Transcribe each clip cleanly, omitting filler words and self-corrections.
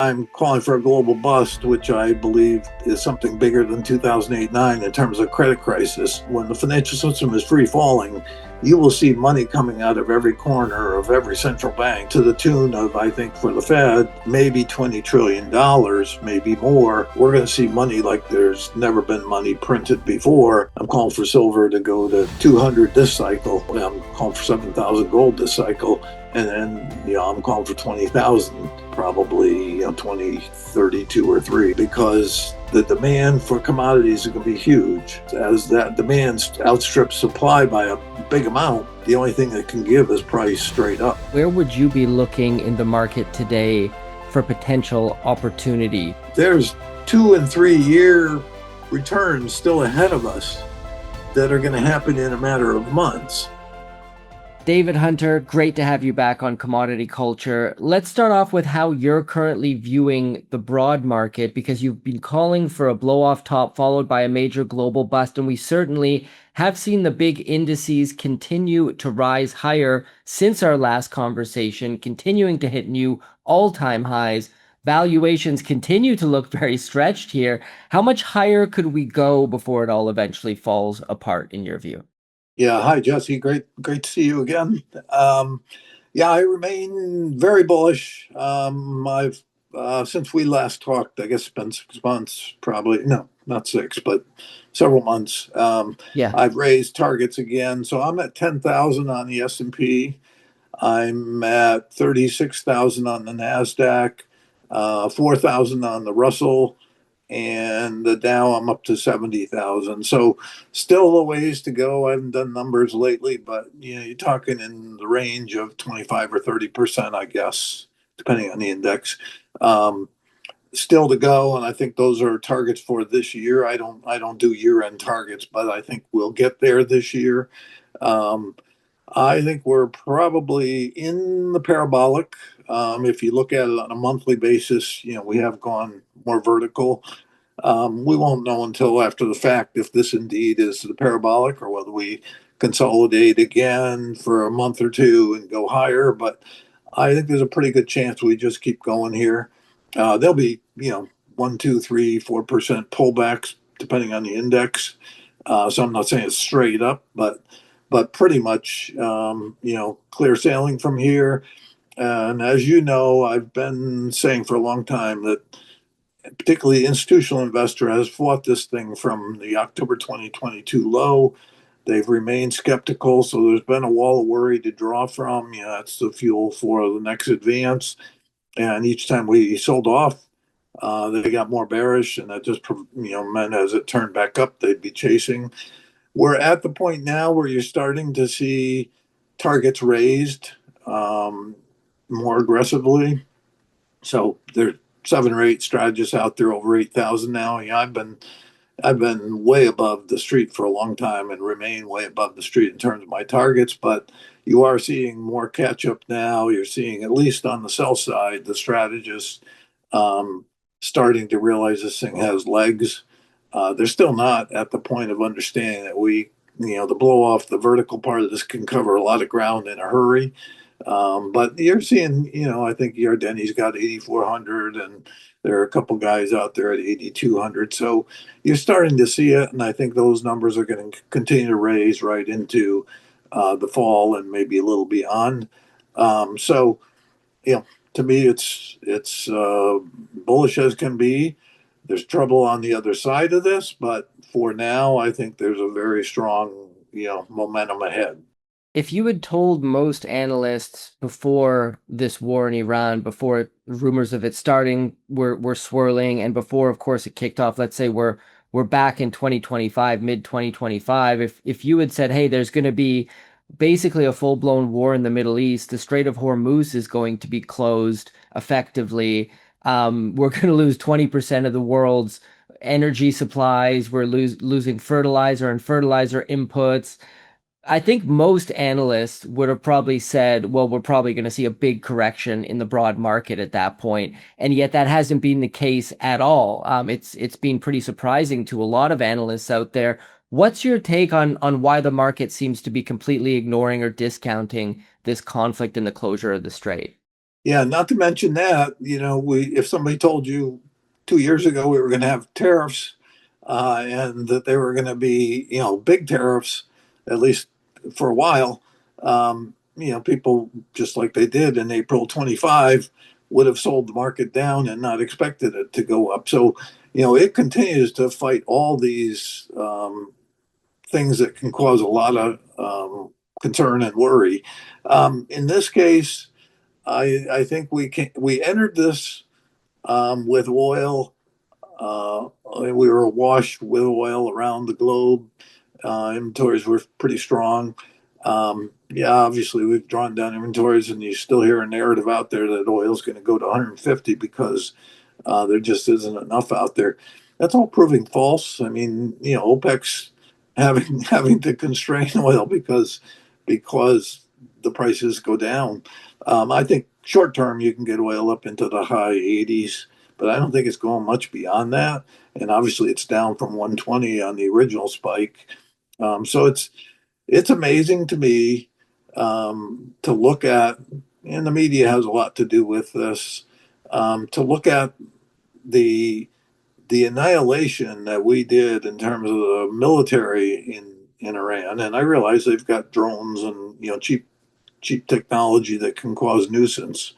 I'm calling for a global bust, which I believe is something bigger than 2008-9 in terms of credit crisis. When the financial system is free falling, you will see money coming out of every corner of every central bank to the tune of, I think, for the Fed, maybe $20 trillion, maybe more. We're going to see money like there's never been money printed before. I'm calling for silver to go to 200 this cycle. I'm calling for 7,000 gold this cycle. And then, I'm calling for 20,000, probably, 2032 or 3, because the demand for commodities is going to be huge. As that demand outstrips supply by a big amount, the only thing that can give is price straight up. Where would you be looking in the market today for potential opportunity? There's 2 and 3 year returns still ahead of us that are going to happen in a matter of months. David Hunter, great to have you back on Commodity Culture. Let's start off with how you're currently viewing the broad market, because you've been calling for a blow-off top followed by a major global bust, and we certainly have seen the big indices continue to rise higher since our last conversation, continuing to hit new all-time highs. Valuations continue to look very stretched here. How much higher could we go before it all eventually falls apart, in your view? Yeah, hi Jesse. Great to see you again. Yeah, I remain very bullish. I've since we last talked, I guess it's been 6 months, probably. No, not six, but several months. Yeah. I've raised targets again, so I'm at 10,000 on the S&P. I'm at 36,000 on the Nasdaq, 4,000 on the Russell, and the Dow I'm up to 70,000. So still a ways to go. I haven't done numbers lately, but you're talking in the range of 25 or 30%, I guess, depending on the index. Um, Still to go, and I think those are targets for this year. I don't do year-end targets, but I think we'll get there this year. Um, I think we're probably in the parabolic. If you look at it on a monthly basis, we have gone more vertical. We won't know until after the fact if this indeed is the parabolic or whether we consolidate again for a month or two and go higher. But I think there's a pretty good chance we just keep going here. There'll be, 1, 2, 3, 4% pullbacks depending on the index. So I'm not saying it's straight up, but pretty much, clear sailing from here. And as you know, I've been saying for a long time that particularly institutional investor has fought this thing from the October 2022 low. They've remained skeptical, so there's been a wall of worry to draw from. That's the fuel for the next advance. And each time we sold off, they got more bearish, and that just meant as it turned back up, they'd be chasing. We're at the point now where you're starting to see targets raised more aggressively. So there's 7 or 8 strategists out there over 8,000 now. Yeah, I've been way above the street for a long time and remain way above the street in terms of my targets. But you are seeing more catch up now. You're seeing, at least on the sell side, the strategists um, starting to realize this thing has legs. They're still not at the point of understanding that the blow off the vertical part of this can cover a lot of ground in a hurry. But you're seeing, I think Yardeni's got 8,400, and there are a couple guys out there at 8,200. So you're starting to see it, and I think those numbers are going to continue to raise right into the fall and maybe a little beyond. So, to me, it's bullish as can be. There's trouble on the other side of this, but for now, I think there's a very strong, momentum ahead. If you had told most analysts before this war in Iran, before rumors of it starting were swirling, and before, of course, it kicked off, let's say we're back in 2025, mid 2025, if you had said, hey, there's going to be basically a full-blown war in the Middle East, the Strait of Hormuz is going to be closed effectively, we're going to lose 20% of the world's energy supplies, we're losing fertilizer and fertilizer inputs. I think most analysts would have probably said, well, we're probably going to see a big correction in the broad market at that point. And yet that hasn't been the case at all. It's been pretty surprising to a lot of analysts out there. What's your take on why the market seems to be completely ignoring or discounting this conflict and the closure of the strait? Yeah, not to mention that, we if somebody told you 2 years ago we were going to have tariffs, and that they were going to be, big tariffs, at least for a while, people just like they did in April 25 would have sold the market down and not expected it to go up. So, it continues to fight all these things that can cause a lot of concern and worry. In this case, I think we entered this with oil. We were awash with oil around the globe. Inventories were pretty strong. Yeah, obviously we've drawn down inventories, and you still hear a narrative out there that oil is going to go to 150 because there just isn't enough out there. That's all proving false. I mean, OPEC's having to constrain oil because the prices go down. I think short term you can get oil up into the high 80s, but I don't think it's going much beyond that. And obviously, it's down from 120 on the original spike. So it's amazing to me to look at, and the media has a lot to do with this. To look at the the annihilation that we did in terms of the military in Iran, and I realize they've got drones and cheap technology that can cause nuisance,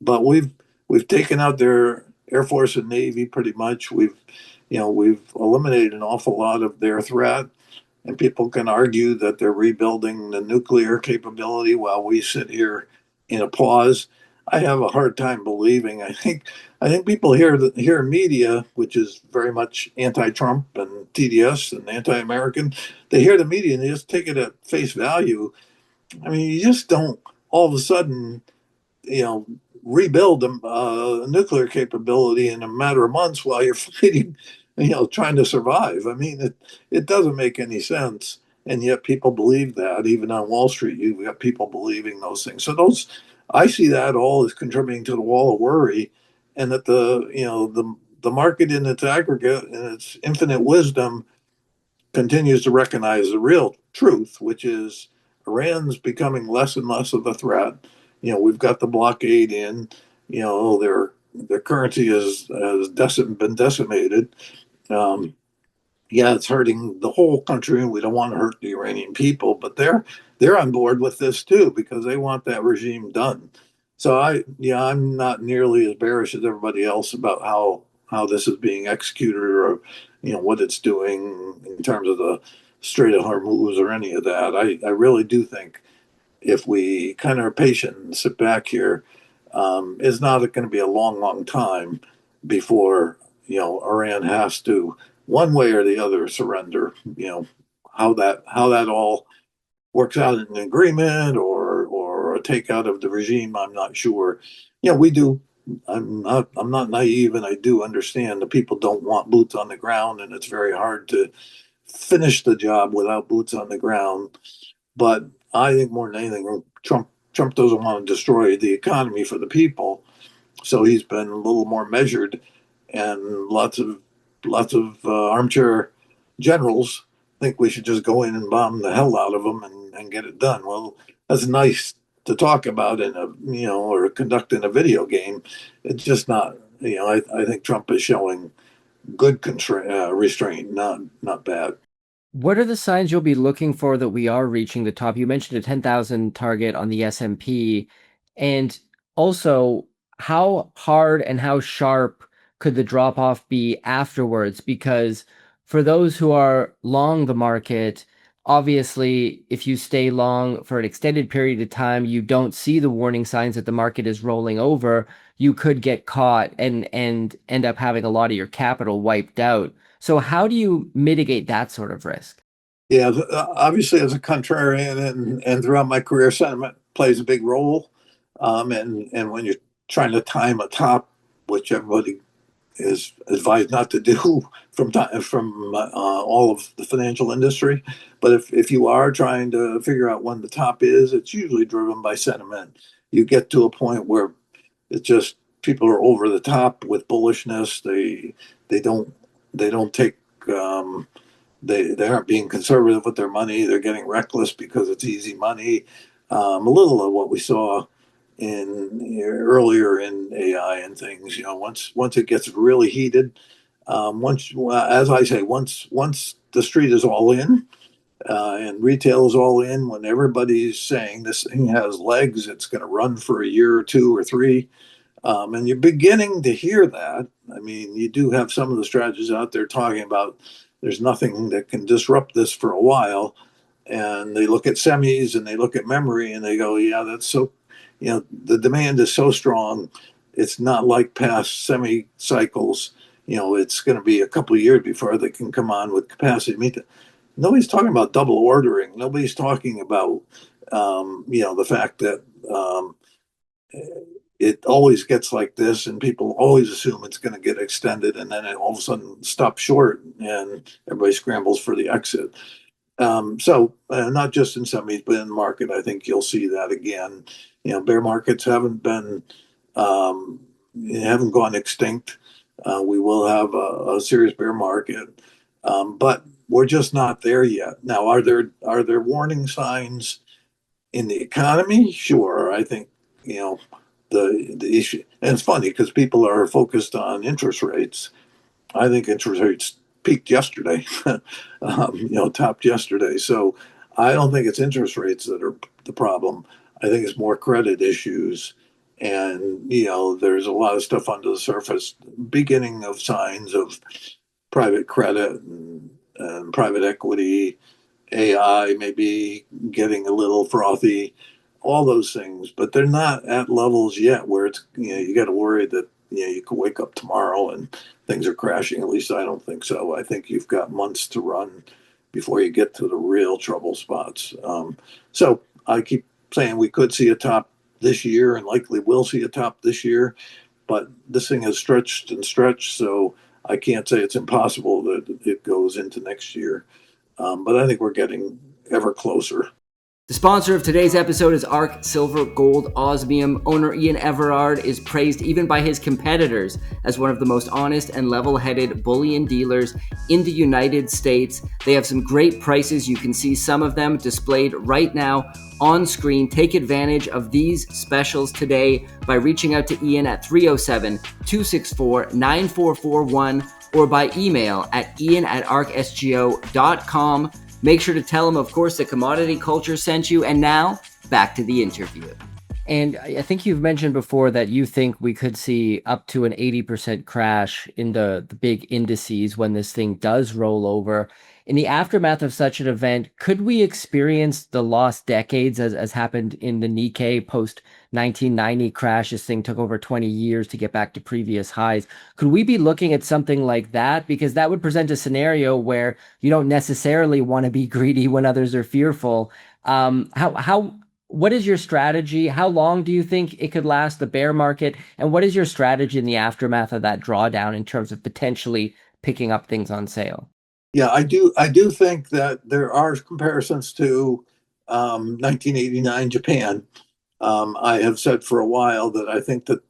but we've taken out their Air Force and Navy pretty much. We've eliminated an awful lot of their threat, and people can argue that they're rebuilding the nuclear capability while we sit here in applause. I have a hard time believing. I think people hear media, which is very much anti-Trump and TDS and anti-American. They hear the media and they just take it at face value. I mean, you just don't all of a sudden, you know, rebuild a nuclear capability in a matter of months while you're fighting, trying to survive. I mean, it doesn't make any sense. And yet people believe that. Even on Wall Street, you've got people believing those things. So I see that all as contributing to the wall of worry, and that the market in its aggregate and its infinite wisdom continues to recognize the real truth, which is Iran's becoming less and less of a threat. We've got the blockade in. Their currency has been decimated. Um, yeah, it's hurting the whole country, and we don't want to hurt the Iranian people, but they're on board with this too because they want that regime done. So I'm not nearly as bearish as everybody else about how this is being executed, or what it's doing in terms of the Strait of Hormuz or any of that. I really do think if we kind of are patient and sit back here, it's not going to be a long time before Iran has to, one way or the other, surrender. How that all works out in an agreement or a takeout of the regime, I'm not sure. We do. I'm not naive, and I do understand that people don't want boots on the ground, and it's very hard to finish the job without boots on the ground. But I think more than anything, Trump doesn't want to destroy the economy for the people, so he's been a little more measured, and lots of armchair generals think we should just go in and bomb the hell out of them and get it done. Well, that's nice to talk about in a or conduct in a video game. It's just not. I think Trump is showing good restraint, not bad. What are the signs you'll be looking for that we are reaching the top? You mentioned a 10,000 target on the S&P, and also how hard and how sharp could the drop off be afterwards? Because for those who are long the market, obviously, if you stay long for an extended period of time, you don't see the warning signs that the market is rolling over. You could get caught and end up having a lot of your capital wiped out. So how do you mitigate that sort of risk? Yeah, obviously, as a contrarian, and throughout my career, sentiment plays a big role. And when you're trying to time a top, which everybody is advised not to do from all of the financial industry, but if you are trying to figure out when the top is, it's usually driven by sentiment. You get to a point where it's just people are over the top with bullishness. They don't they don't take they aren't being conservative with their money. They're getting reckless because it's easy money. A little of what we saw earlier in AI and things. Once it gets really heated, once as I say, once the street is all in, and retail is all in, when everybody's saying this thing has legs, it's going to run for a year or two or three. And you're beginning to hear that. I mean, you do have some of the strategists out there talking about there's nothing that can disrupt this for a while. And they look at semis and they look at memory and they go, yeah, that's so, the demand is so strong. It's not like past semi cycles. It's going to be a couple of years before they can come on with capacity to meet that. Nobody's talking about double ordering. Nobody's talking about, the fact that it always gets like this, and people always assume it's going to get extended, and then it all of a sudden stops short, and everybody scrambles for the exit. So not just in semis, but in the market, I think you'll see that again. Bear markets um, haven't gone extinct. We will have a serious bear market, but we're just not there yet. Now, are there warning signs in the economy? Sure, I think the issue, and it's funny because people are focused on interest rates. I think interest rates peaked yesterday, topped yesterday. So I don't think it's interest rates that are the problem. I think it's more credit issues. And, there's a lot of stuff under the surface, beginning of signs of private credit and private equity, AI maybe getting a little frothy, all those things, but they're not at levels yet where it's, you got to worry that, you could wake up tomorrow and things are crashing. At least I don't think so. I think you've got months to run before you get to the real trouble spots. So I keep saying we could see a top this year and likely will see a top this year, but this thing has stretched and stretched. So I can't say it's impossible that it goes into next year. But I think we're getting ever closer. The sponsor of today's episode is ARC Silver Gold Osmium. Owner Ian Everard is praised even by his competitors as one of the most honest and level-headed bullion dealers in the United States. They have some great prices. You can see some of them displayed right now on screen. Take advantage of these specials today by reaching out to Ian at 307-264-9441 or by email at ian@arcsgo.com. Make sure to tell him, of course, that Commodity Culture sent you. And now, back to the interview. And I think you've mentioned before that you think we could see up to an 80% crash in the big indices when this thing does roll over. In the aftermath of such an event, could we experience the lost decades as happened in the Nikkei post 1990 crash? This thing took over 20 years to get back to previous highs. Could we be looking at something like that? Because that would present a scenario where you don't necessarily want to be greedy when others are fearful. What is your strategy? How long do you think it could last, the bear market? And what is your strategy in the aftermath of that drawdown in terms of potentially picking up things on sale? Yeah, I do think that there are comparisons to 1989 Japan. I have said for a while that I think that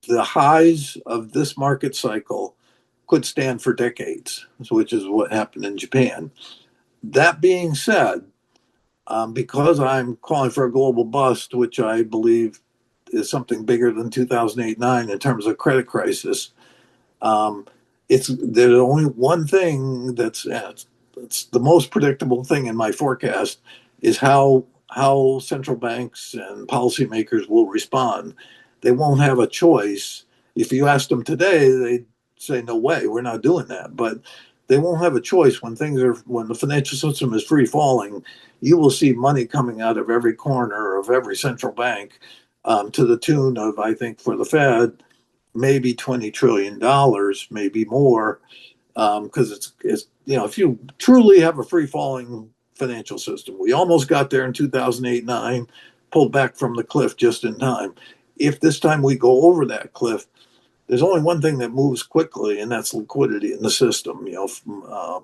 the highs of this market cycle could stand for decades, which is what happened in Japan. That being said, because I'm calling for a global bust, which I believe is something bigger than 2008-9 in terms of credit crisis, um, there's only one thing it's the most predictable thing in my forecast is how central banks and policymakers will respond. They won't have a choice. If you asked them today, they'd say, "No way, we're not doing that." But they won't have a choice when the financial system is free falling. You will see money coming out of every corner of every central bank, to the tune of, I think, for the Fed, maybe $20 trillion, maybe more, because it's if you truly have a free falling financial system, we almost got there in 2008-9, pulled back from the cliff just in time. If this time we go over that cliff, there's only one thing that moves quickly, and that's liquidity in the system,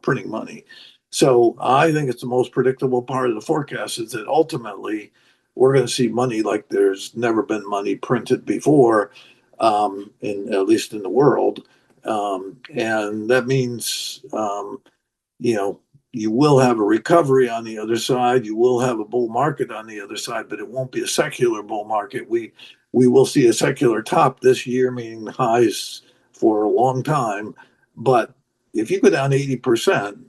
printing money. So I think it's the most predictable part of the forecast is that ultimately we're going to see money like there's never been money printed before, at least in the world. And that means, You will have a recovery on the other side. You will have a bull market on the other side, but it won't be a secular bull market. We will see a secular top this year, meaning highs for a long time. But if you go down 80%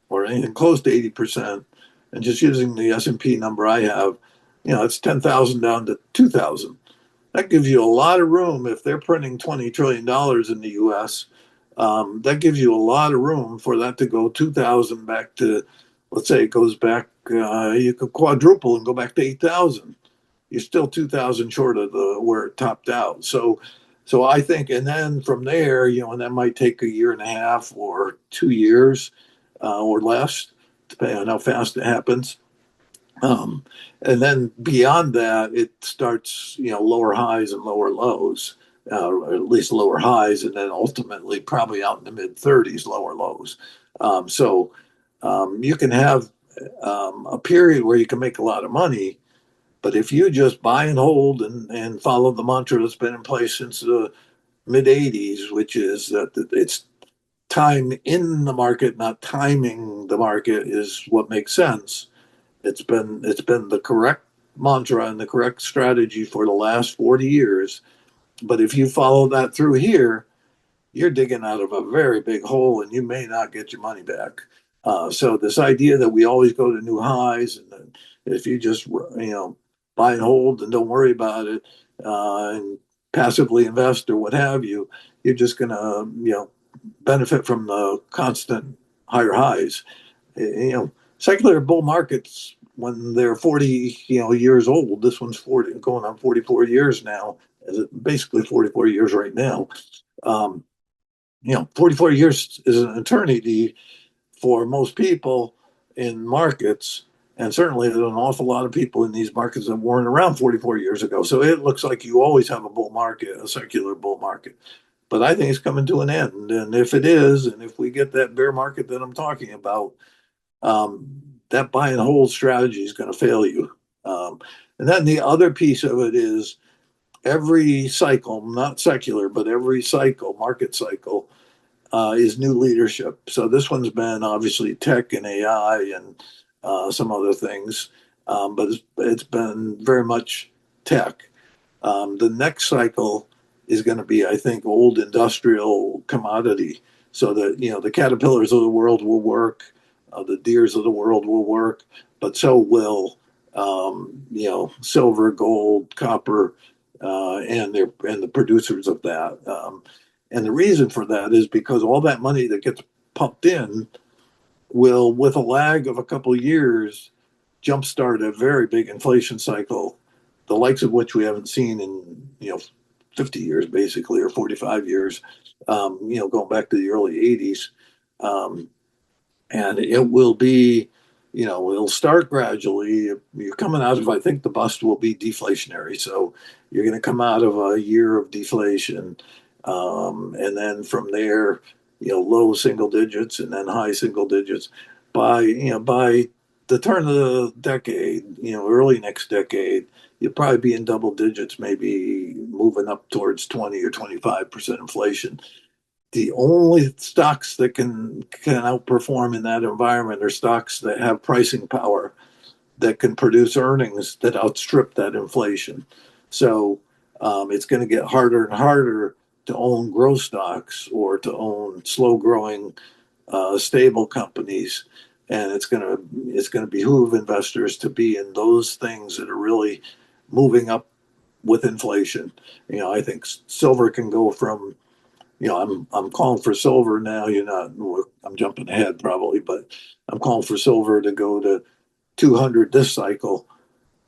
or anything close to 80%, and just using the S&P number I have, it's 10,000 down to 2,000. That gives you a lot of room if they're printing $20 trillion in the US. That gives you a lot of room for that to go 2,000 back to, let's say it goes back, you could quadruple and go back to 8,000. You're still 2,000 short of where it topped out. So I think, and then from there, and that might take a year and a half or 2 years or less, depending on how fast it happens. Um, and then beyond that, it starts, lower highs and lower lows, or at least lower highs, and then ultimately probably out in the mid 30s, lower lows. So you can have a period where you can make a lot of money, but if you just buy and hold and follow the mantra that's been in place since the mid 80s, which is that it's time in the market, not timing the market, is what makes sense. It's been the correct mantra and the correct strategy for the last 40 years. But if you follow that through here, you're digging out of a very big hole and you may not get your money back. So this idea that we always go to new highs and then if you just buy and hold and don't worry about it and passively invest or what have you, you're just going to benefit from the constant higher highs. Secular bull markets when they're 40 years old. This one's 40, going on 44 years now. Basically 44 years right now. 44 years is an eternity for most people in markets. And certainly there's an awful lot of people in these markets that weren't around 44 years ago. So it looks like you always have a bull market, a secular bull market. But I think it's coming to an end. And if it is, and if we get that bear market that I'm talking about, that buy and hold strategy is going to fail you. And then the other piece of it is every cycle, not secular, but every cycle, market cycle, is new leadership. So this one's been obviously tech and AI and some other things, but it's been very much tech. The next cycle is going to be, I think, old industrial commodity. So that the caterpillars of the world will work, the deers of the world will work, but so will silver, gold, copper, and the producers of that. And the reason for that is because all that money that gets pumped in will, with a lag of a couple of years, jumpstart a very big inflation cycle, the likes of which we haven't seen in 50 years basically, or 45 years, going back to the early 80s. And it will be, it'll start gradually. You're coming out of, I think the bust will be deflationary. So you're going to come out of a year of deflation. And then from there, low single digits and then high single digits by the turn of the decade, early next decade, you'll probably be in double digits, maybe moving up towards 20 or 25% inflation. The only stocks that can outperform in that environment are stocks that have pricing power, that can produce earnings that outstrip that inflation. So it's going to get harder and harder to own growth stocks or to own slow growing stable companies, and it's going to behoove investors to be in those things that are really moving up with inflation. I think silver can go from I'm calling for silver now. I'm jumping ahead probably, but I'm calling for silver to go to 200 this cycle,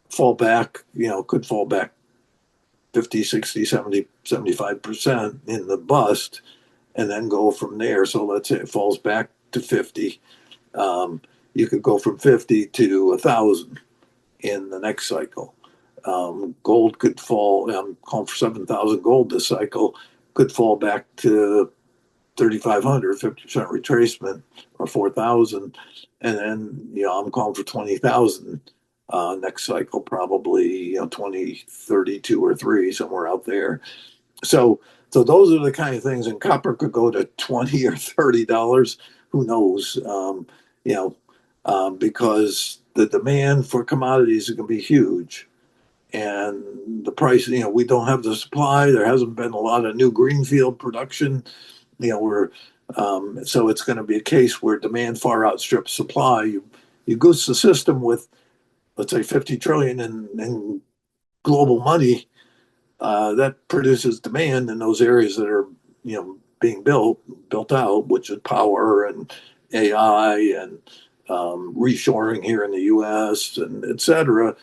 fall back, could fall back 50, 60, 70, 75% in the bust, and then go from there. So let's say it falls back to 50. You could go from 50 to 1,000 in the next cycle. Gold could fall, I'm calling for 7,000 gold this cycle, could fall back to 3,500, 50% retracement, or 4,000. And then, I'm calling for 20,000 next cycle, probably, 2032 or 3, somewhere out there. So those are the kind of things, and copper could go to 20 or $30. Who knows? you know, because the demand for commodities is going to be huge. And the price, we don't have the supply. There hasn't been a lot of new greenfield production. We're so it's going to be a case where demand far outstrips supply. You goose the system with, let's say, 50 trillion in global money, that produces demand in those areas that are being built out, which is power and AI and reshoring here in the U.S. and et cetera.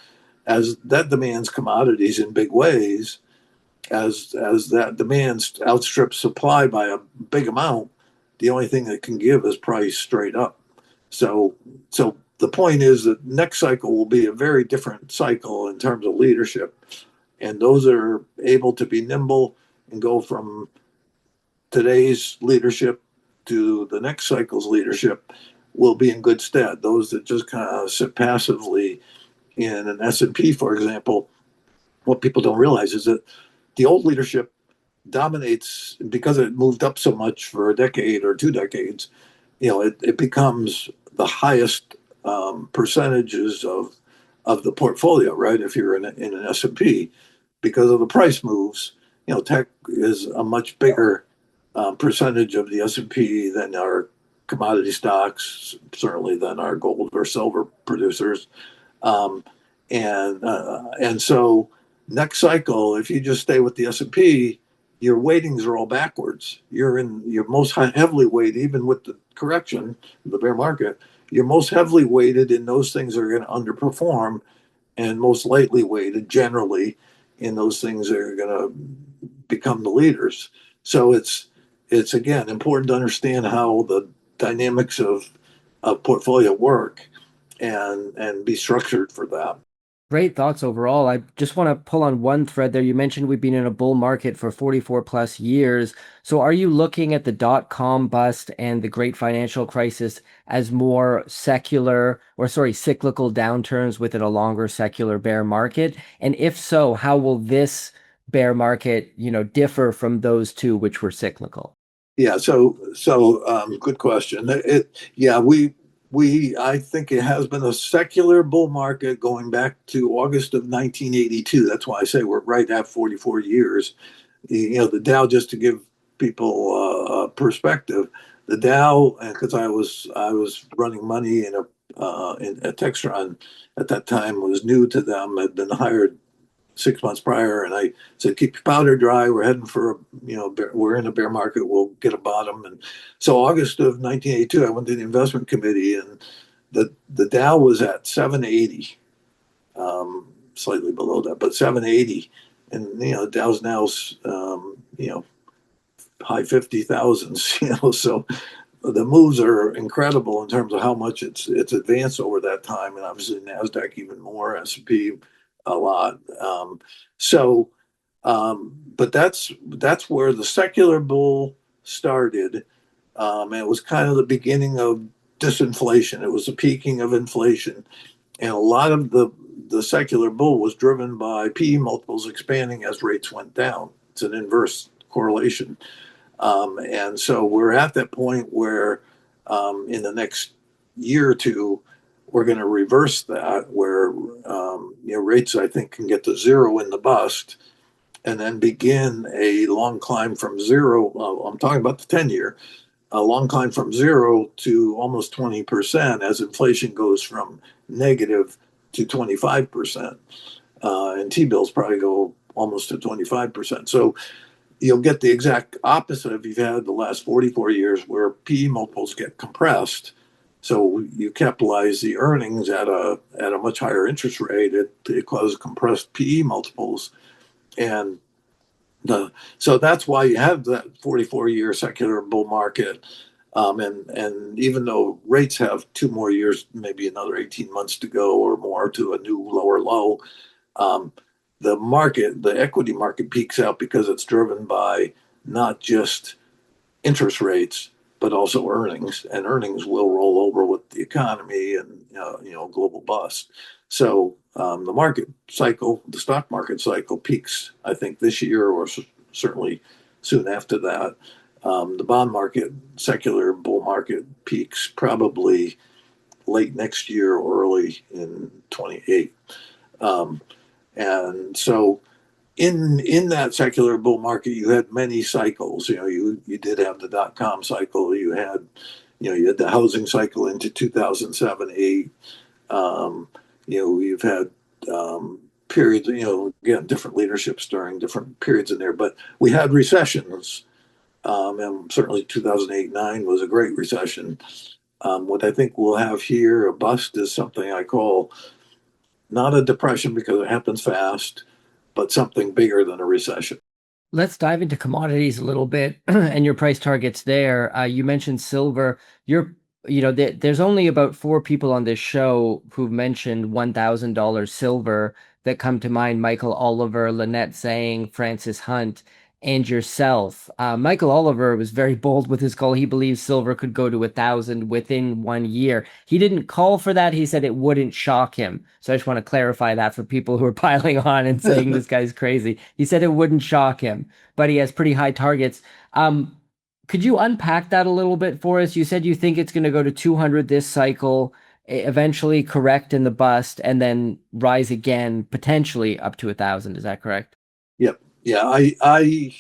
As that demands commodities in big ways, as that demand outstrips supply by a big amount, the only thing that can give is price straight up. So so the point is that next cycle will be a very different cycle in terms of leadership, and those that are able to be nimble and go from today's leadership to the next cycle's leadership will be in good stead. Those that just kind of sit passively in an S&P, for example, what people don't realize is that the old leadership dominates because it moved up so much for a decade or 2 decades. It becomes the highest percentages of the portfolio, right? If you're in an S&P, because of the price moves, tech is a much bigger percentage of the S&P than our commodity stocks, certainly than our gold or silver producers. Um, and so next cycle, if you just stay with the S&P, your weightings are all backwards. You're most heavily weighted, even with the correction, the bear market. You're most heavily weighted in those things that are going to underperform, and most lightly weighted generally in those things that are going to become the leaders. So it's again important to understand how the dynamics of portfolio work and be structured for that. Great thoughts overall. I just want to pull on one thread there. You mentioned we've been in a bull market for 44 plus years. So are you looking at the dot-com bust and the great financial crisis as more secular or sorry, cyclical downturns within a longer secular bear market? And if so, how will this bear market, differ from those two which were cyclical? Yeah, good question. Yeah, I think it has been a secular bull market going back to August of 1982. That's why I say we're right at 44 years. The Dow, just to give people perspective, the Dow, because I was running money in a Textron at that time, was new to them, had been hired 6 months prior, and I said, "Keep your powder dry. We're heading for we're in a bear market. We'll get a bottom." And so August of 1982, I went to the investment committee, and the Dow was at 780, slightly below that, but 780, and Dow's now high 50,000s. So the moves are incredible in terms of how much it's advanced over that time, and obviously Nasdaq even more, S&P a lot. So, but that's where the secular bull started. And it was kind of the beginning of disinflation. It was the peaking of inflation, and a lot of the secular bull was driven by PE multiples expanding as rates went down. It's an inverse correlation. And so we're at that point where in the next year or two, we're going to reverse that, where rates, I think, can get to zero in the bust and then begin a long climb from zero. I'm talking about the 10-year, a long climb from zero to almost 20% as inflation goes from negative to 25%. And T-bills probably go almost to 25%. So you'll get the exact opposite if you've had the last 44 years where PE multiples get compressed. So you capitalize the earnings at a much higher interest rate. It causes compressed PE multiples, and so that's why you have that 44-year secular bull market. And even though rates have 2 more years, maybe another 18 months to go or more to a new lower low, um, the equity market peaks out because it's driven by not just interest rates, but also earnings, and earnings will roll over with the economy and global bust. So the stock market cycle peaks, I think, this year or certainly soon after that. The bond market, secular bull market peaks probably late next year or early in 28. Um, and so in that secular bull market, you had many cycles. You did have the dot-com cycle. You had the housing cycle into 2007, 8. Um, you've had periods, again, different leaderships during different periods in there, but we had recessions. And certainly 2008, 9 was a great recession. What I think we'll have here, a bust, is something I call not a depression because it happens fast, but something bigger than a recession. Let's dive into commodities a little bit and your price targets there. You mentioned silver. There's only about four people on this show who've mentioned $1,000 silver that come to mind: Michael Oliver, Lynette Zhang, Francis Hunt, and yourself. Michael Oliver was very bold with his call. He believes silver could go to 1,000 within 1 year. He didn't call for that. He said it wouldn't shock him. So I just want to clarify that for people who are piling on and saying this guy's crazy. He said it wouldn't shock him, but he has pretty high targets. Could you unpack that a little bit for us? You said you think it's going to go to 200 this cycle, eventually correct in the bust, and then rise again, potentially up to 1,000. Is that correct? Yep. Yeah, I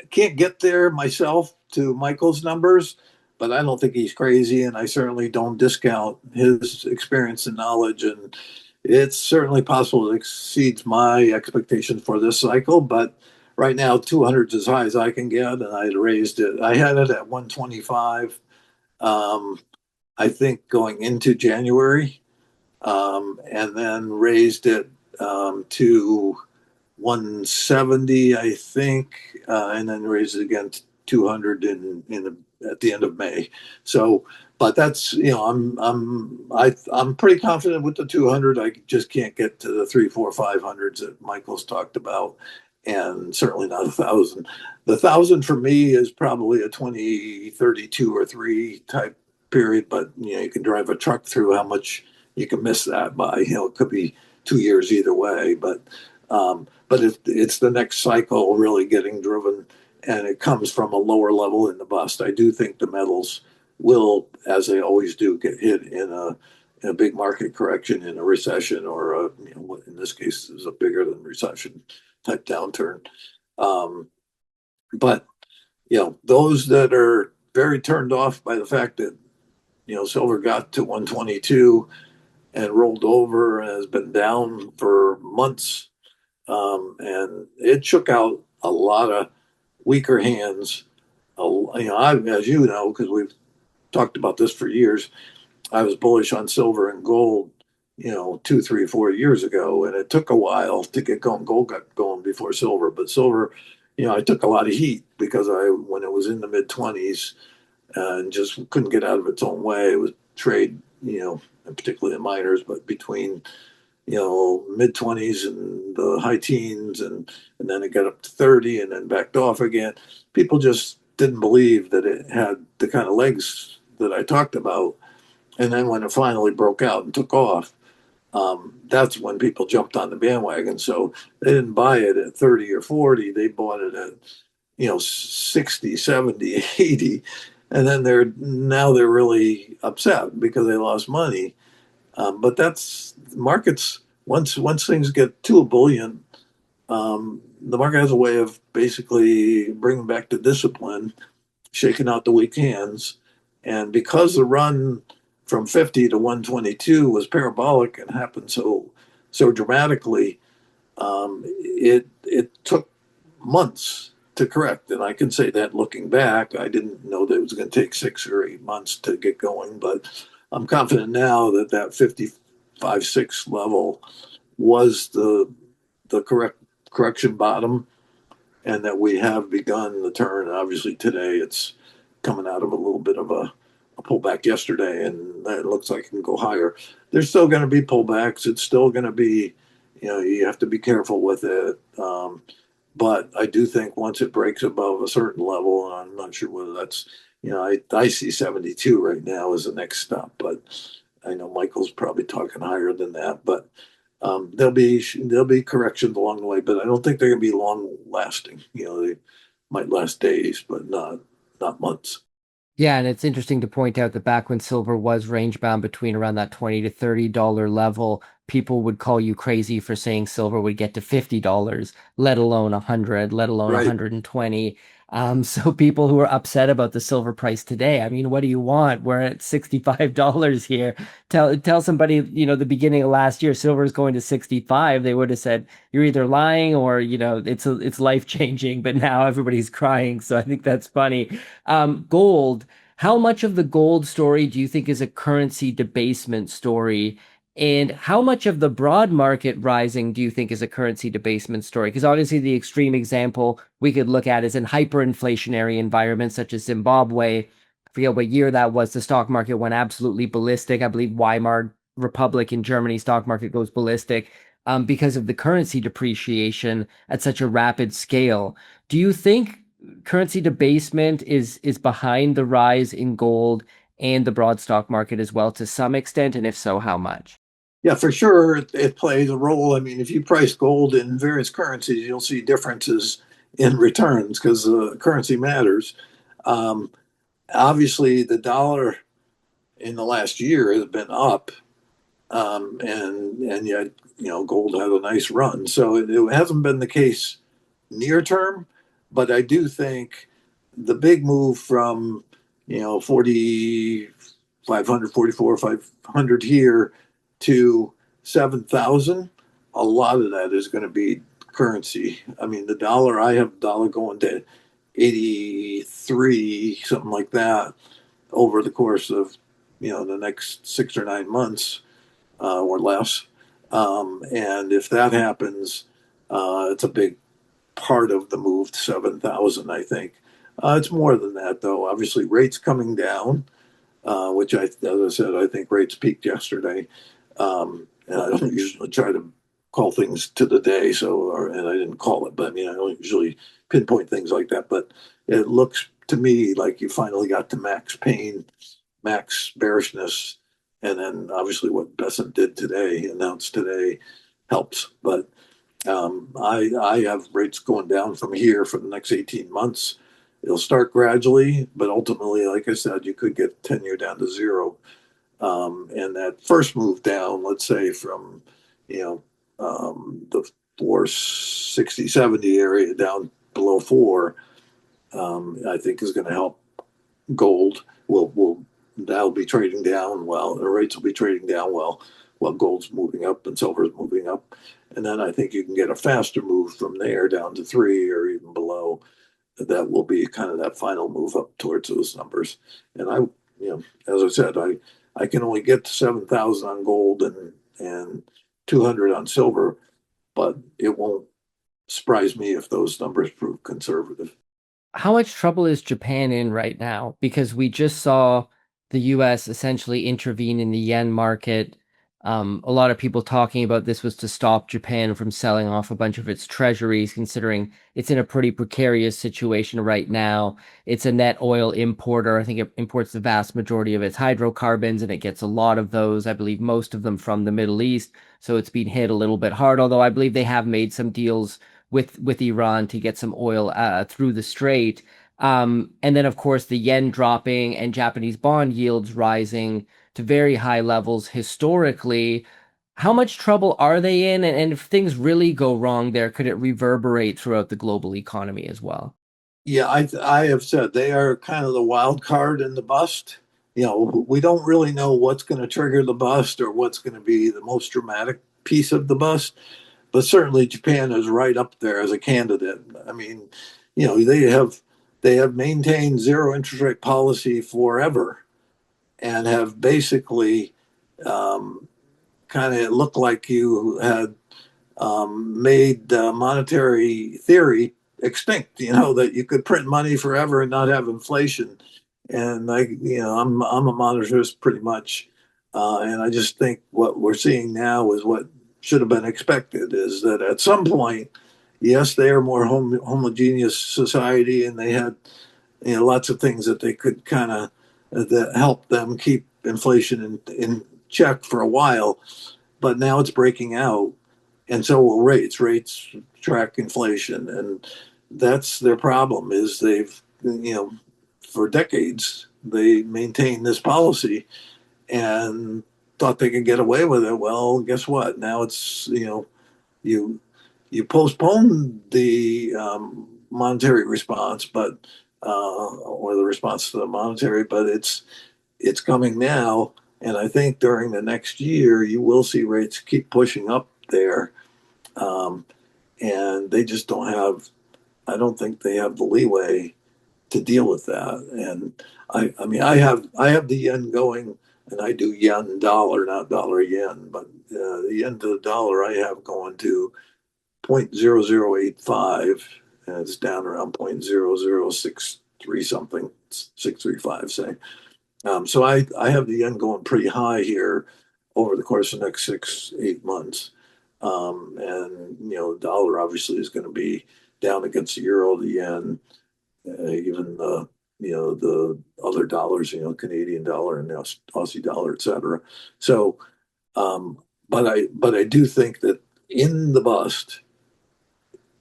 can't get there myself to Michael's numbers, but I don't think he's crazy, and I certainly don't discount his experience and knowledge. And it's certainly possible it exceeds my expectations for this cycle. But right now, 200 is as high as I can get, and I raised it. I had it at 125. Um, I think going into January, and then raised it to 170, I think, and then raised it again to 200 at the end of May. So, but that's I'm pretty confident with the 200. I just can't get to the 3, 4, 500s that Michael's talked about, and certainly not 1,000. The 1,000 for me is probably a 2032 or 3 type period, but you can drive a truck through how much you can miss that by. It could be 2 years either way, but if it's the next cycle really getting driven, and it comes from a lower level in the bust, I do think the metals will, as they always do, get hit in a big market correction, in a recession, or what in this case is a bigger than recession type downturn. Um, but those that are very turned off by the fact that silver got to 122 and rolled over and has been down for months, and it shook out a lot of weaker hands. As you know, because we've talked about this for years, I was bullish on silver and gold, 2, 3, 4 years ago, and it took a while to get going. Gold got going before silver, but silver, I took a lot of heat because when it was in the mid 20s and just couldn't get out of its own way. It was trade, and particularly the miners, but between mid 20s and the high teens, and then it got up to 30 and then backed off again. People just didn't believe that it had the kind of legs that I talked about. And then when it finally broke out and took off, that's when people jumped on the bandwagon. So they didn't buy it at 30 or 40. They bought it at 60, 70, 80. And then they're really upset because they lost money. But that's markets. Once things get too ebullient, the market has a way of basically bringing back the discipline, shaking out the weak hands. And because the run from 50 to 122 was parabolic and happened so dramatically, it took months to correct. And I can say that looking back, I didn't know that it was going to take 6 or 8 months to get going, but I'm confident now that that 55, 6 level was the correction bottom, and that we have begun the turn. Obviously, today it's coming out of a little bit of a pullback yesterday, and it looks like it can go higher. There's still going to be pullbacks. It's still going to be, you have to be careful with it. But I do think once it breaks above a certain level, and I'm not sure whether that's, I see 72 right now as the next stop, but I know Michael's probably talking higher than that. But there'll be corrections along the way, but I don't think they're going to be long lasting. They might last days, but not months. Yeah, and it's interesting to point out that back when silver was range bound between around that $20 to $30 level, people would call you crazy for saying silver would get to $50, let alone 100, let alone Right. 120. So people who are upset about the silver price today, I mean, what do you want? We're at $65 here. Tell somebody, the beginning of last year, silver is going to 65. They would have said, you're either lying or, it's life changing, but now everybody's crying. So I think that's funny. Gold. How much of the gold story do you think is a currency debasement story? And how much of the broad market rising do you think is a currency debasement story? Because obviously, the extreme example we could look at is in hyperinflationary environments such as Zimbabwe. I forget what year that was. The stock market went absolutely ballistic. I believe Weimar Republic in Germany stock market goes ballistic because of the currency depreciation at such a rapid scale. Do you think currency debasement is behind the rise in gold and the broad stock market as well to some extent? And if so, how much? Yeah, for sure, it plays a role. I mean, if you price gold in various currencies, you'll see differences in returns because currency matters. Um, Obviously, the dollar in the last year has been up, and yet gold had a nice run. So it hasn't been the case near term, but I do think the big move from 4,500, 500 here to 7,000, a lot of that is going to be currency. I mean, the dollar, I have the dollar going to 83, something like that, over the course of the next 6 or 9 months, or less. And if that happens, it's a big part of the move to 7,000, I think. It's more than that, though. Obviously, rates coming down, which as I said, I think rates peaked yesterday. And I don't usually try to call things to the day, and I didn't call it, but I mean, I don't usually pinpoint things like that. But it looks to me like you finally got to max pain, max bearishness, and then obviously what Besant did today, announced today, helps. But I have rates going down from here for the next 18 months. It'll start gradually, but ultimately, like I said, you could get 10-year down to zero. And that first move down, let's say from, the 460, 70 area down below four, I think is going to help gold. Will That'll be trading down well. The rates will be trading down well, while gold's moving up and silver's moving up. And then I think you can get a faster move from there down to three or even below. That will be kind of that final move up towards those numbers. And as I said, I can only get to 7,000 on gold and 200 on silver, but it won't surprise me if those numbers prove conservative. How much trouble is Japan in right now? Because we just saw the US essentially intervene in the yen market. A lot of people talking about this was to stop Japan from selling off a bunch of its treasuries, considering it's in a pretty precarious situation right now. It's a net oil importer. I think it imports the vast majority of its hydrocarbons, and it gets a lot of those, I believe most of them from the Middle East. So it's been hit a little bit hard, although I believe they have made some deals with Iran to get some oil through the strait. And then, of course, the yen dropping and Japanese bond yields rising to very high levels historically. How much trouble are they in? And if things really go wrong there, could it reverberate throughout the global economy as well? Yeah, I have said they are kind of the wild card in the bust. We don't really know what's going to trigger the bust or what's going to be the most dramatic piece of the bust, but certainly Japan is right up there as a candidate. I mean, they have maintained zero interest rate policy forever and have basically, kind of looked like you had made monetary theory extinct. That you could print money forever and not have inflation. And I'm a monetarist pretty much, and I just think what we're seeing now is what should have been expected. Is that at some point, yes, they are more homogeneous society, and they had lots of things that they could kind of that help them keep inflation in check for a while, but now it's breaking out, and so will rates. Rates track inflation, and that's their problem. Is they've for decades they maintained this policy and thought they could get away with it. Well, guess what? Now it's, you you postpone the monetary response, but or the response to the monetary, but it's coming now. And I think during the next year, you will see rates keep pushing up there. Um, and they just don't have, I don't think they have the leeway to deal with that. And I mean, I have the yen going, and I do yen dollar, not dollar yen, but the yen to the dollar I have going to 0.0085, and it's down around 0.0063 something, 635, say. So I have the yen going pretty high here over the course of the next 6, 8 months. And the dollar obviously is going to be down against the euro, the yen, even the other dollars, Canadian dollar and the Aussie dollar, et cetera. So, but I do think that in the bust,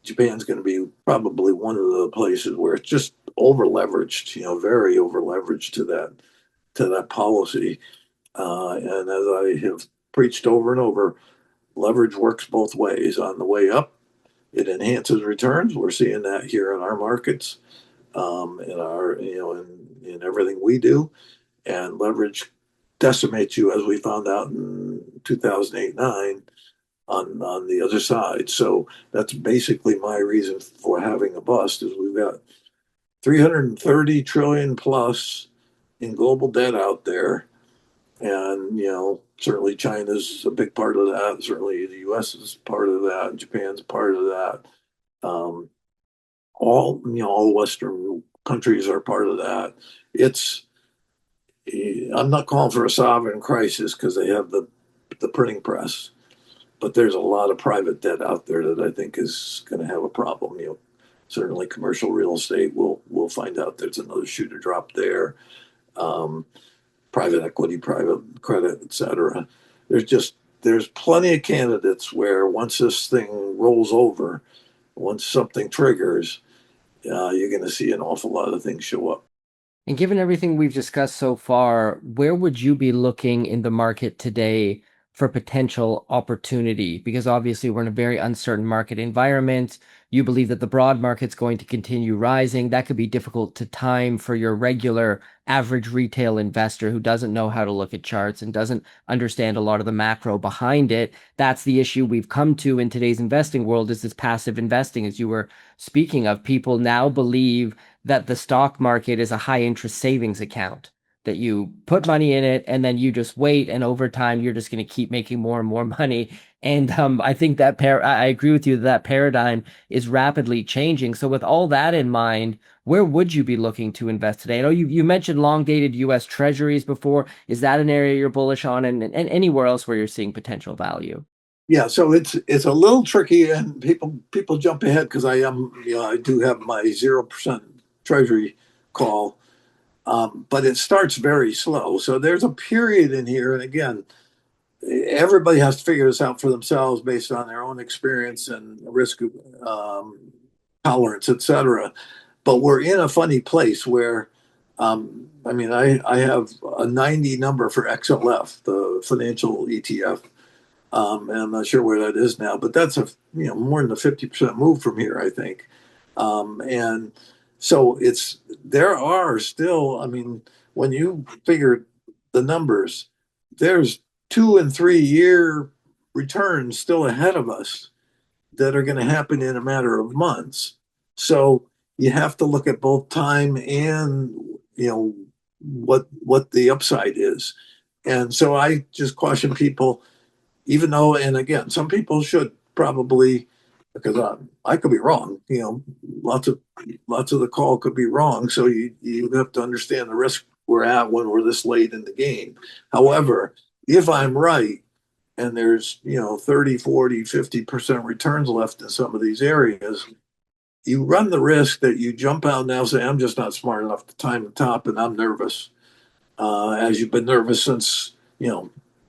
Japan's going to be probably one of the places where it's just over leveraged, very over leveraged to that policy. And as I have preached over and over, leverage works both ways. On the way up, it enhances returns. We're seeing that here in our markets, in our in everything we do, and leverage decimates you, as we found out in 2008-9 on the other side. So that's basically my reason for having a bust is we've got 330 trillion plus in global debt out there. And, certainly China's a big part of that. Certainly the US is part of that. Japan's part of that. Um, all Western countries are part of that. It's, I'm not calling for a sovereign crisis because they have the printing press, but there's a lot of private debt out there that I think is going to have a problem. Certainly commercial real estate. We'll find out there's another shoe to drop there. Um, Private equity, private credit, et cetera. There's plenty of candidates where once this thing rolls over, once something triggers, you're going to see an awful lot of things show up. And given everything we've discussed so far, where would you be looking in the market today for potential opportunity? Because obviously we're in a very uncertain market environment. You believe that the broad market's going to continue rising. That could be difficult to time for your regular average retail investor who doesn't know how to look at charts and doesn't understand a lot of the macro behind it. That's the issue we've come to in today's investing world, is this passive investing, as you were speaking of. People now believe that the stock market is a high interest savings account, that you put money in it and then you just wait, and over time you're just going to keep making more and more money. And I think that I agree with you that paradigm is rapidly changing. So with all that in mind, where would you be looking to invest today? I know you mentioned long dated US treasuries before. Is that an area you're bullish on, and anywhere else where you're seeing potential value? Yeah, so it's a little tricky, and people jump ahead because I do have my 0% treasury call, but it starts very slow. So there's a period in here, and again, everybody has to figure this out for themselves based on their own experience and risk um, tolerance, et cetera. But we're in a funny place where, I mean, I have a 90 number for XLF, the financial ETF. And I'm not sure where that is now, but that's more than a 50% move from here, I think. And so there are still, I mean, when you figure the numbers, there's 2 and 3 year returns still ahead of us that are going to happen in a matter of months. So you have to look at both time and what the upside is. And so I just caution people, even though, and again, some people should probably, because I could be wrong. Lots of the call could be wrong. So you have to understand the risk we're at when we're this late in the game. However, if I'm right, and there's 30, 40, 50% returns left in some of these areas, you run the risk that you jump out now and say, I'm just not smart enough to time the top, and I'm nervous, as you've been nervous since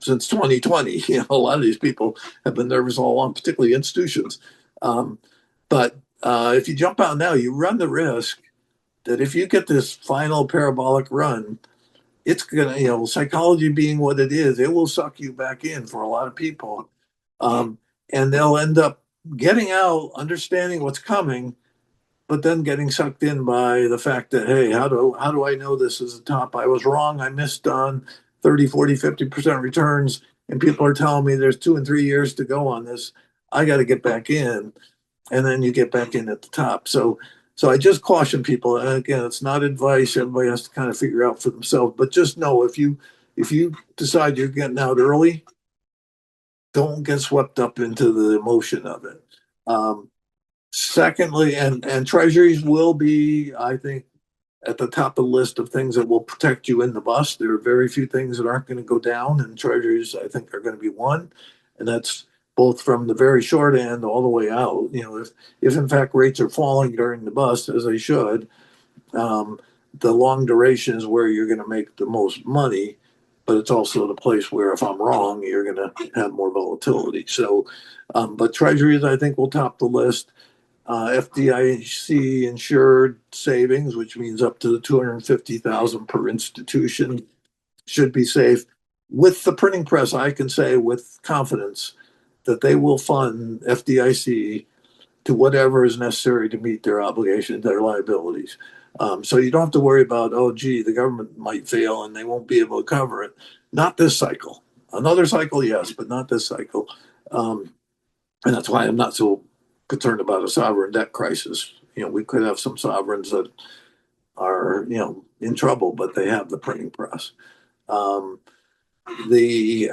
2020. A lot of these people have been nervous all along, particularly institutions. But if you jump out now, you run the risk that if you get this final parabolic run, it's gonna, psychology being what it is, it will suck you back in for a lot of people. Um, and they'll end up getting out, understanding what's coming, but then getting sucked in by the fact that, hey, how do I know this is the top? I was wrong. I missed on 30, 40, 50% returns, and people are telling me there's 2 and 3 years to go on this. I got to get back in, and then you get back in at the top. So I just caution people. And again, it's not advice. Everybody has to kind of figure out for themselves. But just know if you decide you're getting out early, don't get swept up into the emotion of it. Um, Secondly, and treasuries will be, I think, at the top of the list of things that will protect you in the bust. There are very few things that aren't going to go down, and treasuries, I think, are going to be one. And that's both from the very short end all the way out. If in fact rates are falling during the bust, as they should, um, the long duration is where you're going to make the most money. But it's also the place where, if I'm wrong, you're going to have more volatility. So, but treasuries, I think, will top the list. FDIC insured savings, which means up to 250,000 per institution, should be safe. With the printing press, I can say with confidence that they will fund FDIC to whatever is necessary to meet their obligations, their liabilities. So you don't have to worry about, oh, gee, the government might fail and they won't be able to cover it. Not this cycle. Another cycle, yes, but not this cycle. Um, and that's why I'm not so concerned about a sovereign debt crisis. We could have some sovereigns that are, in trouble, but they have the printing press. Um, the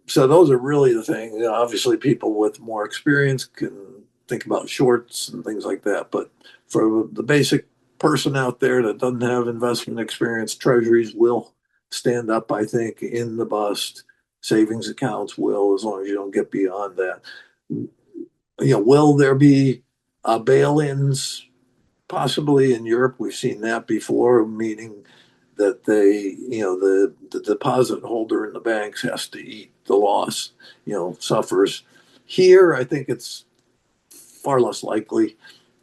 So those are really the things. Obviously, people with more experience can think about shorts and things like that. But for the basic person out there that doesn't have investment experience, treasuries will stand up, I think, in the bust. Savings accounts will, as long as you don't get beyond that. Will there be bail-ins? Possibly in Europe, we've seen that before, meaning that the deposit holder in the banks has to eat the loss, suffers. Here, I think it's far less likely.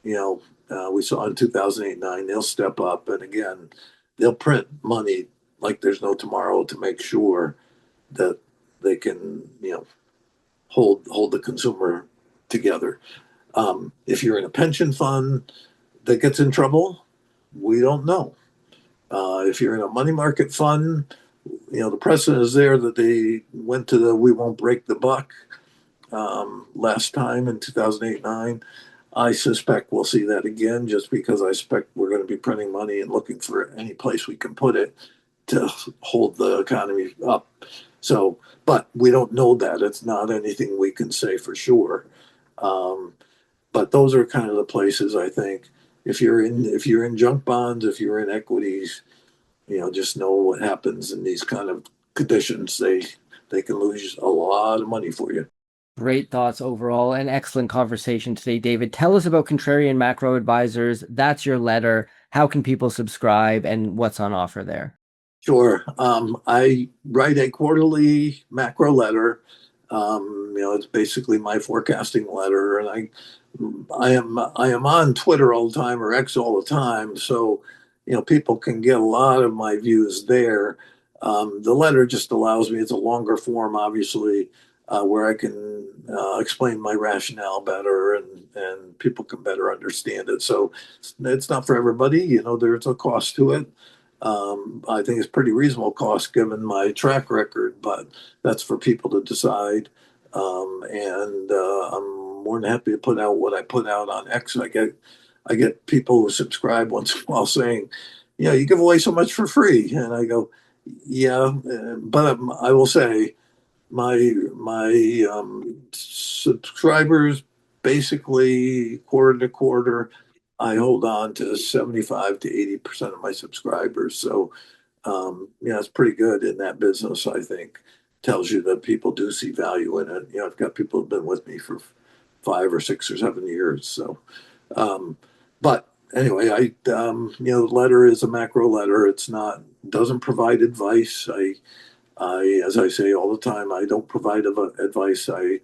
We saw in 2008-9, they'll step up, and again, they'll print money like there's no tomorrow to make sure that they can, hold the consumer together. If you're in a pension fund that gets in trouble, we don't know. If you're in a money market fund, the precedent is there that they went to the we won't break the buck last time in 2008-9. I suspect we'll see that again just because I suspect we're going to be printing money and looking for any place we can put it to hold the economy up. So, but we don't know that. It's not anything we can say for sure. Um, but those are kind of the places I think. If you're in junk bonds, if you're in equities, just know what happens in these kind of conditions. They can lose a lot of money for you. Great thoughts overall and excellent conversation today, David. Tell us about Contrarian Macro Advisors. That's your letter. How can people subscribe and what's on offer there? Sure. I write a quarterly macro letter. It's basically my forecasting letter, and I am on Twitter all the time or X all the time, so people can get a lot of my views there. The letter just allows me; it's a longer form, obviously, where I can explain my rationale better, and people can better understand it. So it's not for everybody. There's a cost to it. I think it's pretty reasonable cost given my track record, but that's for people to decide. And I'm more than happy to put out what I put out on X. I get people who subscribe once in a while saying, you give away so much for free, and I go, yeah, but I will say my subscribers basically quarter to quarter. I hold on to 75 to 80% of my subscribers. So, it's pretty good in that business, I think. Tells you that people do see value in it. I've got people who've been with me for 5 or 6 or 7 years. So, um, but anyway, the letter is a macro letter. It's not, doesn't provide advice. As I say all the time, I don't provide advice. I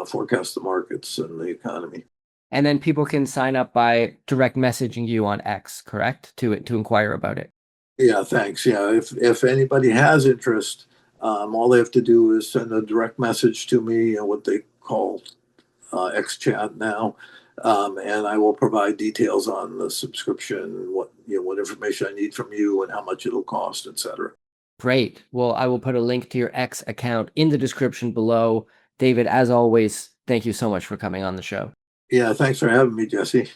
forecast the markets and the economy. And then people can sign up by direct messaging you on X, correct? To inquire about it. Yeah, thanks. Yeah, if anybody has interest, all they have to do is send a direct message to me, what they call X chat now, and I will provide details on the subscription, what information I need from you, and how much it'll cost, etc. Great. Well, I will put a link to your X account in the description below. David, as always, thank you so much for coming on the show. Yeah, thanks for having me, Jesse.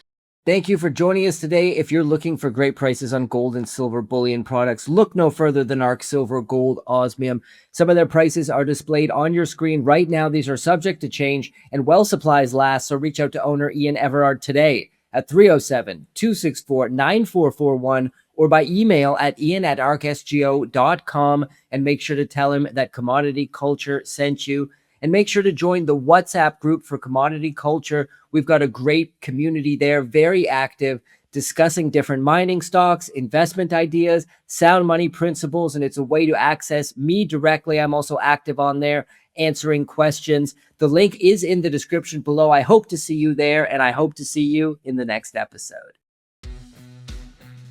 Thank you for joining us today. If you're looking for great prices on gold and silver bullion products, look no further than ARC Silver, Gold, Osmium. Some of their prices are displayed on your screen right now. These are subject to change, and well supplies last, so reach out to owner Ian Everard today at 307-264-9441 or by email at ian@arcsgo.com, and make sure to tell him that Commodity Culture sent you. And make sure to join the WhatsApp group for Commodity Culture. We've got a great community there, very active, discussing different mining stocks, investment ideas, sound money principles, and it's a way to access me directly. I'm also active on there, answering questions. The link is in the description below. I hope to see you there, and I hope to see you in the next episode.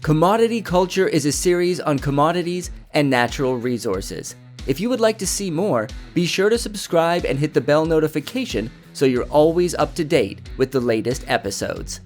Commodity Culture is a series on commodities and natural resources. If you would like to see more, be sure to subscribe and hit the bell notification so you're always up to date with the latest episodes.